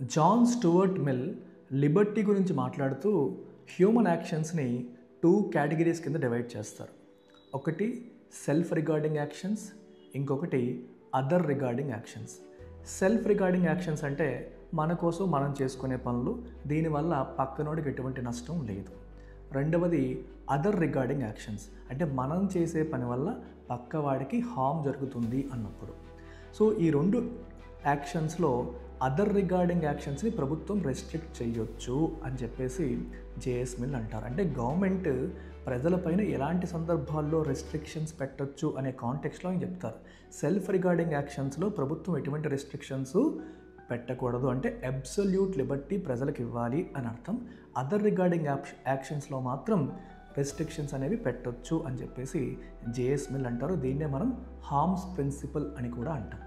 John Stuart mill Liberty గురించి మాట్లాడుతూ human యాక్షన్స్ని 2 categories కింద డివైడ్ చేస్తారు. ఒకటి సెల్ఫ్ రిగార్డింగ్ యాక్షన్స్, ఇంకొకటి other regarding actions. Self regarding actions అంటే మన కోసం మనం చేసుకునే పనులు, దీనివల్ల పక్కనోడికి ఎటువంటి నష్టం లేదు. రెండవది అదర్ రిగార్డింగ్ యాక్షన్స్ అంటే మనం చేసే పని వల్ల పక్కవాడికి హామ్ జరుగుతుంది అన్నప్పుడు. సో ఈ 2 యాక్షన్స్లో అదర్ రిగార్డింగ్ యాక్షన్స్ని ప్రభుత్వం రెస్ట్రిక్ట్ చేయొచ్చు అని చెప్పేసి జేఎస్ మిల్ అంటారు. అంటే గవర్నమెంట్ ప్రజలపైన ఎలాంటి సందర్భాల్లో రెస్ట్రిక్షన్స్ పెట్టొచ్చు అనే కాంటెక్స్లో ఆయన చెప్తారు. సెల్ఫ్ రిగార్డింగ్ యాక్షన్స్లో ప్రభుత్వం ఎటువంటి రెస్ట్రిక్షన్స్ పెట్టకూడదు, అంటే అబ్సల్యూట్ లిబర్టీ ప్రజలకు ఇవ్వాలి అని అర్థం. అదర్ రిగార్డింగ్ యాక్షన్స్లో మాత్రం రెస్ట్రిక్షన్స్ అనేవి పెట్టొచ్చు అని చెప్పేసి జేఎస్ మిల్ అంటారు. దీన్నే మనం హార్మ్స్ ప్రిన్సిపల్ అని కూడా అంటాం.